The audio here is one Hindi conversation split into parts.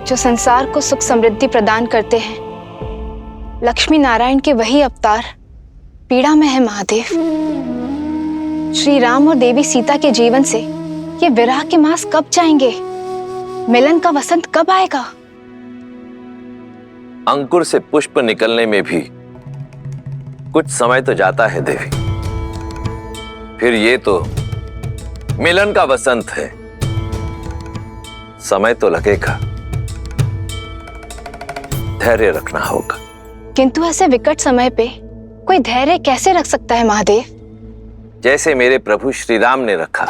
जो संसार को सुख समृद्धि प्रदान करते हैं, लक्ष्मी नारायण के वही अवतार पीड़ा में है महादेव। श्री राम और देवी सीता के जीवन से ये विरह के मास कब जाएंगे? मिलन का वसंत कब आएगा? अंकुर से पुष्प निकलने में भी कुछ समय तो जाता है देवी। फिर ये तो मिलन का वसंत है, समय तो लगेगा, धैर्य रखना होगा। किंतु ऐसे विकट समय पे कोई धैर्य कैसे रख सकता है महादेव? जैसे मेरे प्रभु श्री राम ने रखा।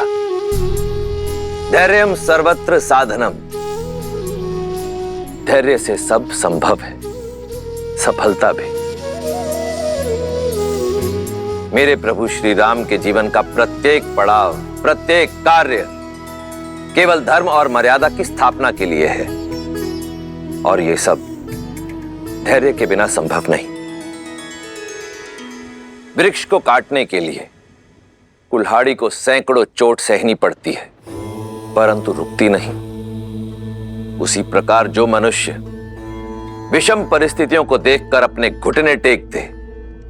धैर्यम सर्वत्र साधनम। धैर्य से सब संभव है, सफलता भी। मेरे प्रभु श्री राम के जीवन का प्रत्येक पड़ाव, प्रत्येक कार्य केवल धर्म और मर्यादा की स्थापना के लिए है, और ये सब धैर्य के बिना संभव नहीं। वृक्ष को काटने के लिए कुल्हाड़ी को सैकड़ों चोट सहनी पड़ती है, परंतु रुकती नहीं। उसी प्रकार जो मनुष्य विषम परिस्थितियों को देखकर अपने घुटने टेक दे,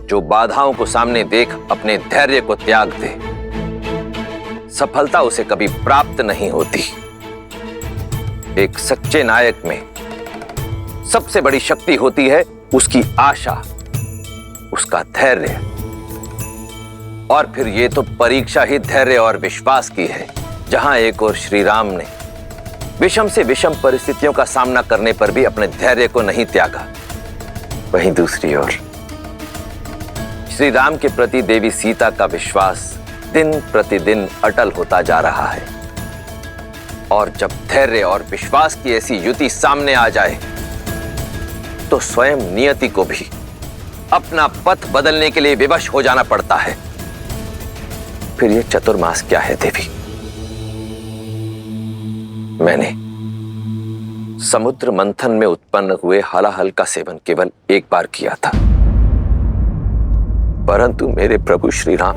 जो बाधाओं को सामने देख अपने धैर्य को त्याग दे, सफलता उसे कभी प्राप्त नहीं होती। एक सच्चे नायक में सबसे बड़ी शक्ति होती है उसकी आशा, उसका धैर्य। और फिर ये तो परीक्षा ही धैर्य और विश्वास की है। जहां एक ओर श्री राम ने विषम से विषम परिस्थितियों का सामना करने पर भी अपने धैर्य को नहीं त्यागा, वहीं दूसरी ओर श्री राम के प्रति देवी सीता का विश्वास दिन प्रतिदिन अटल होता जा रहा है। और जब धैर्य और विश्वास की ऐसी युति सामने आ जाए तो स्वयं नियति को भी अपना पथ बदलने के लिए विवश हो जाना पड़ता है। फिर यह चतुर्मास क्या है देवी? मैंने समुद्र मंथन में उत्पन्न हुए हलाहल का सेवन केवल एक बार किया था, परंतु मेरे प्रभु श्री राम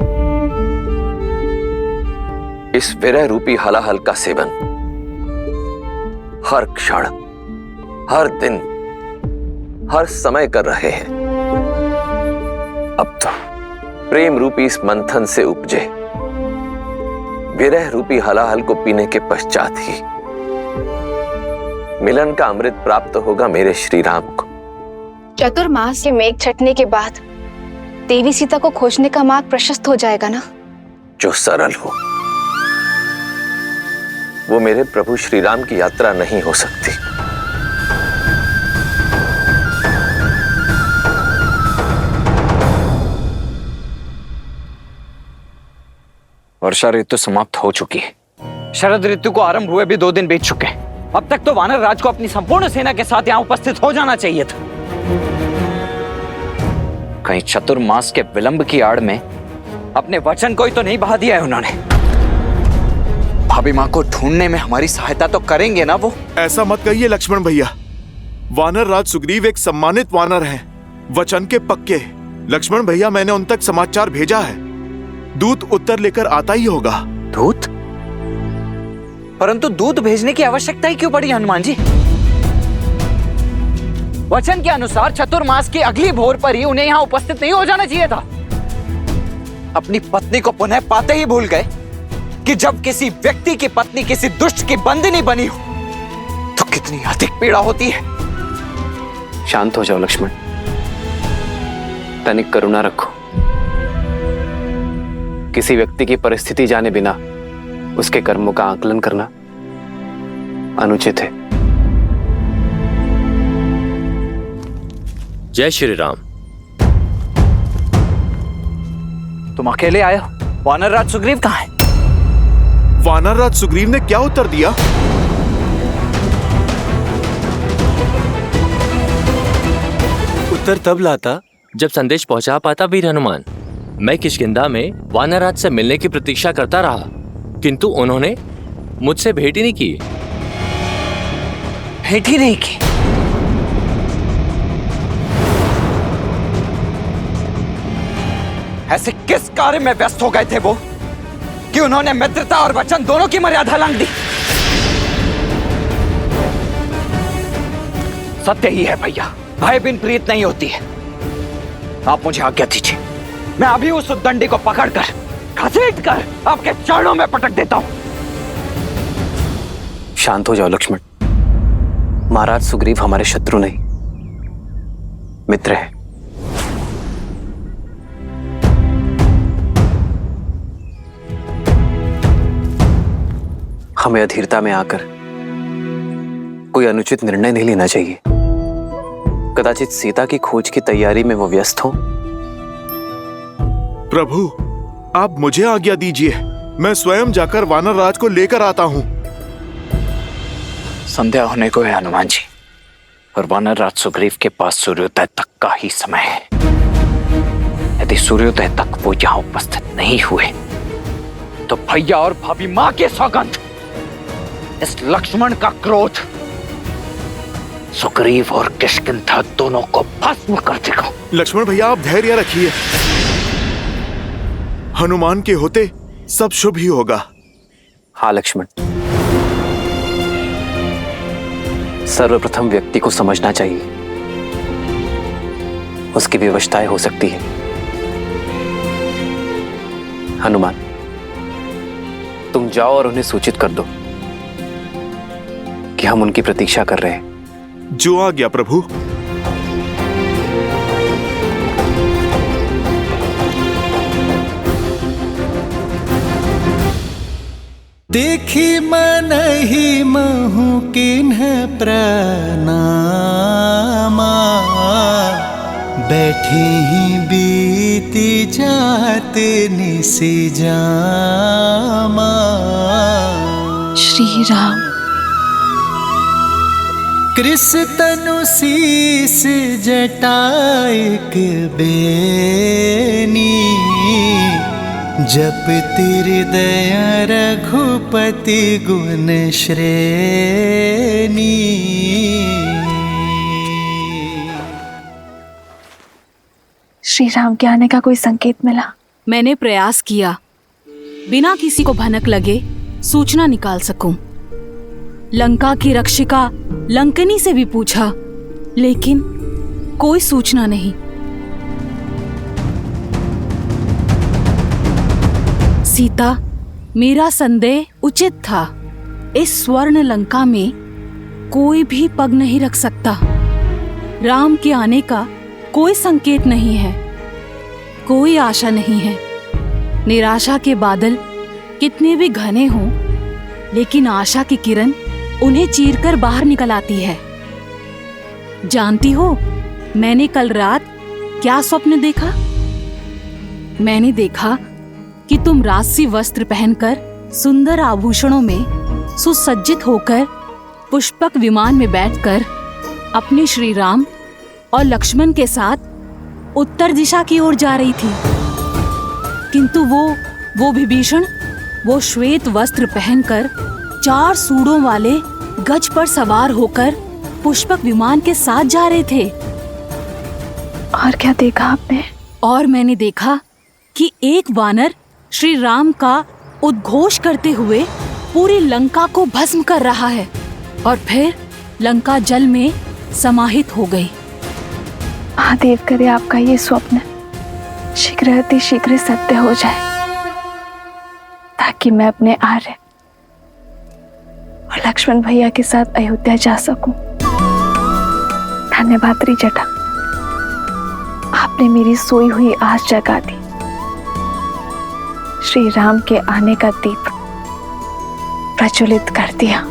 इस विरह रूपी हलाहल का सेवन हर क्षण, हर दिन, हर समय कर रहे हैं। अब तो प्रेम रूपी इस मंथन से उपजे विरह रूपी हलाहल को पीने के पश्चात ही मिलन का अमृत प्राप्त होगा मेरे श्री राम को। चतुर्मास के मेघ छटने के बाद देवी सीता को खोजने का मार्ग प्रशस्त हो जाएगा ना? जो सरल हो वो मेरे प्रभु श्री राम की यात्रा नहीं हो सकती। वर्षा ऋतु समाप्त हो चुकी है। शरद ऋतु को आरंभ हुए भी 2 दिन बीत चुके हैं। अब तक तो वानर राज को अपनी संपूर्ण सेना के साथ यहां उपस्थित हो जाना चाहिए था। कहीं चतुर्मास के विलंब की आड़ में अपने वचन को ही तो नहीं बहा दिया है उन्होंने। भाभी मां को ढूंढने में हमारी सहायता तो करेंगे ना वो? ऐसा मत कहिए लक्ष्मण भैया। वानर राज सुग्रीव एक सम्मानित वानर हैं, वचन के पक्के। लक्ष्मण भैया, मैंने उन तक समाचार भेजा है, दूत उत्तर लेकर आता ही होगा। दूत? परंतु दूत भेजने की आवश्यकता ही क्यों पड़ी हनुमान जी? वचन के अनुसार चतुर्मास की अगली भोर पर ही उन्हें यहां उपस्थित नहीं हो जाना चाहिए था। अपनी पत्नी को पुनः पाते ही भूल गए कि जब किसी व्यक्ति की पत्नी किसी दुष्ट की बंदिनी बनी हो तो कितनी अधिक पीड़ा होती है। शांत हो जाओ लक्ष्मण, तनिक करुणा रखो। किसी व्यक्ति की परिस्थिति जाने बिना उसके कर्मों का आकलन करना अनुचित है। जय श्री राम। तुम अकेले आए हो? वानर राज सुग्रीव कहाँ है? वानर राज सुग्रीव ने क्या उत्तर दिया? उत्तर तब लाता जब संदेश पहुंचा पाता वीर हनुमान। मैं किष्किंधा में वानरराज से मिलने की प्रतीक्षा करता रहा, किंतु उन्होंने मुझसे भेंट ही नहीं की। भेंट ही नहीं की? ऐसे किस कार्य में व्यस्त हो गए थे वो कि उन्होंने मित्रता और वचन दोनों की मर्यादा लांघ दी? सत्य ही है भैया, भय बिन प्रीत नहीं होती है। आप मुझे आज्ञा दीजिए, मैं अभी उस उद्दंडी को पकड़कर घसीट कर आपके चरणों में पटक देता हूं। शांत हो जाओ लक्ष्मण। महाराज सुग्रीव हमारे शत्रु नहीं, मित्र है। हमें अधीरता में आकर कोई अनुचित निर्णय नहीं लेना चाहिए। कदाचित सीता की खोज की तैयारी में वो व्यस्त हो। प्रभु, आप मुझे आज्ञा दीजिए, मैं स्वयं जाकर वानर राज को लेकर आता हूं। संध्या होने को है हनुमान जी, और वानर राज सुग्रीव के पास सूर्योदय तक का ही समय है। यदि सूर्योदय तक वो यहां उपस्थित नहीं हुए तो भैया और भाभी मां के सौगंध, इस लक्ष्मण का क्रोध सुग्रीव और किष्किंधा दोनों को भस्म कर देगा। लक्ष्मण भैया, आप धैर्य रखिए, हनुमान के होते सब शुभ ही होगा। हाँ लक्ष्मण, सर्वप्रथम व्यक्ति को समझना चाहिए, उसकी विवशताएं हो सकती है। हनुमान, तुम जाओ और उन्हें सूचित कर दो कि हम उनकी प्रतीक्षा कर रहे हैं। जो आज्ञा प्रभु। देखी मन ही महु किन्ह प्रणामा, बैठे ही बीती जात निसी जामा। श्री राम। कृष तनु शीस जटाइक बेनी, जप हृदय रघुपति गुण श्रेणी। श्री राम के आने का कोई संकेत मिला? मैंने प्रयास किया, बिना किसी को भनक लगे सूचना निकाल सकूं। लंका की रक्षिका लंकनी से भी पूछा, लेकिन कोई सूचना नहीं। सीता, मेरा संदेह उचित था। इस स्वर्ण लंका में कोई भी पग नहीं रख सकता। राम के आने का कोई संकेत नहीं है, कोई आशा नहीं है। निराशा के बादल कितने भी घने हों, लेकिन आशा की किरण उन्हें चीरकर बाहर निकल आती है। जानती हो, मैंने कल रात क्या स्वप्न देखा? मैंने देखा कि तुम राजसी वस्त्र पहनकर, सुंदर आभूषणों में सुसज्जित होकर, पुष्पक विमान में बैठकर अपने श्री राम और लक्ष्मण के साथ उत्तर दिशा की ओर जा रही थी। किंतु वो विभीषण, वो श्वेत वस्त्र पहनकर 4 सूढ़ों वाले गज पर सवार होकर पुष्पक विमान के साथ जा रहे थे। और क्या देखा आपने? और मैंने देखा कि एक वानर श्री राम का उद्घोष करते हुए पूरी लंका को भस्म कर रहा है, और फिर लंका जल में समाहित हो गई। महादेव करे आपका ये स्वप्न शीघ्र अति शीघ्र सत्य हो जाए, ताकि मैं अपने आर्य और लक्ष्मण भैया के साथ अयोध्या जा सकूं। धन्यवाद त्रिजटा, आपने मेरी सोई हुई आस जगा दी। श्री राम के आने का दीप प्रज्वलित कर दिया।